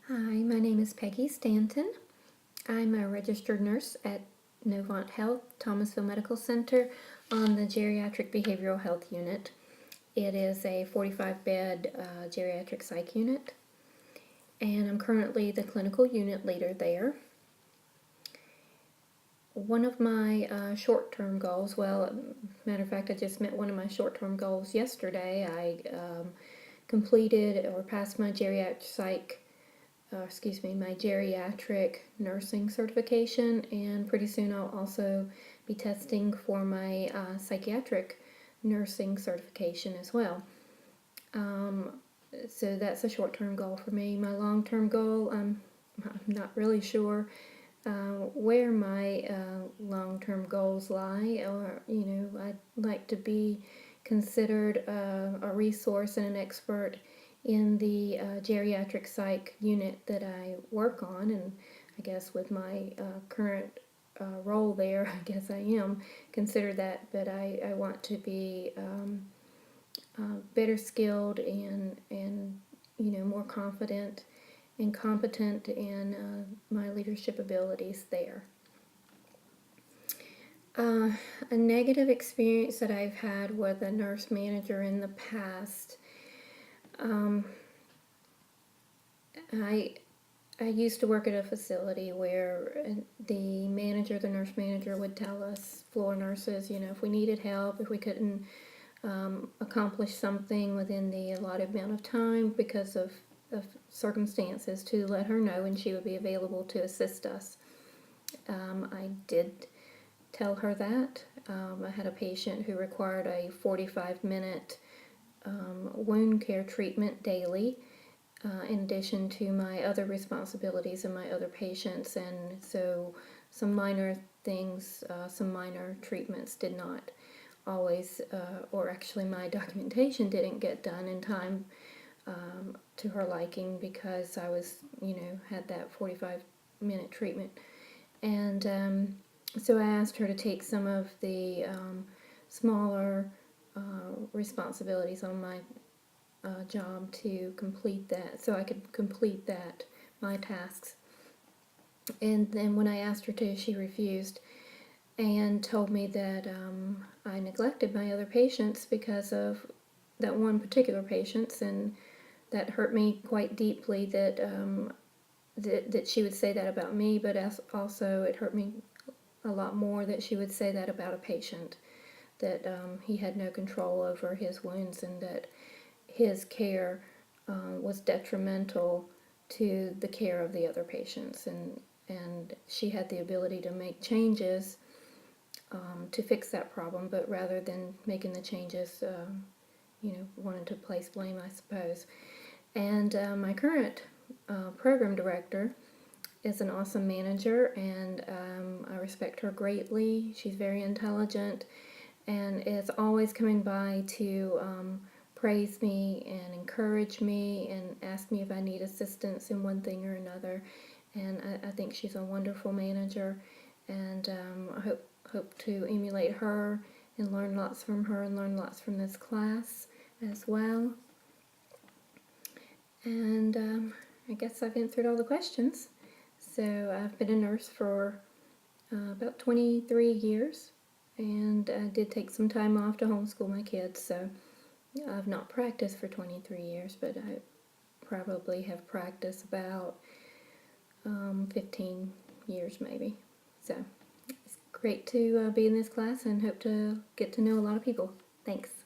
Hi, my name is Peggy Stanton. I'm a registered nurse at Novant Health, Thomasville Medical Center on the Geriatric Behavioral Health Unit. It is a 45-bed geriatric psych unit, and I'm currently the clinical unit leader there. One of my short-term goals, matter of fact, I just met one of my short-term goals yesterday. I completed or passed my my geriatric nursing certification, and pretty soon I'll also be testing for my psychiatric nursing certification as well. So that's a short-term goal for me. My long-term goal, I'm not really sure where my long-term goals lie, or I'd like to be considered a resource and an expert in the geriatric psych unit that I work on, and I guess with my current role there, I guess I am considered that, but I want to be better skilled and more confident and competent in my leadership abilities there. A negative experience that I've had with a nurse manager in the past. I used to work at a facility where the nurse manager would tell us floor nurses, if we needed help, if we couldn't accomplish something within the allotted amount of time because of circumstances, to let her know and she would be available to assist us. I did tell her that. I had a patient who required a 45-minute wound care treatment daily, in addition to my other responsibilities and my other patients, and so some minor things, some minor treatments did not always, or actually my documentation didn't get done in time to her liking, because I was, had that 45-minute treatment. And so I asked her to take some of the smaller responsibilities on my job to complete that, so I could complete my tasks. And then when I asked her to, she refused and told me that I neglected my other patients because of that one particular patient, and that hurt me quite deeply that that she would say that about me, but also it hurt me a lot more that she would say that about a patient, that he had no control over his wounds and that his care was detrimental to the care of the other patients, and she had the ability to make changes to fix that problem, but rather than making the changes, wanted to place blame, I suppose. And my current program director is an awesome manager, and I respect her greatly. She's very intelligent and is always coming by to praise me and encourage me and ask me if I need assistance in one thing or another. And I think she's a wonderful manager, and I hope to emulate her and learn lots from her and learn lots from this class as well. And I guess I've answered all the questions. So I've been a nurse for about 23 years, and I did take some time off to homeschool my kids, so I've not practiced for 23 years, but I probably have practiced about 15 years maybe. So it's great to be in this class, and hope to get to know a lot of people. Thanks.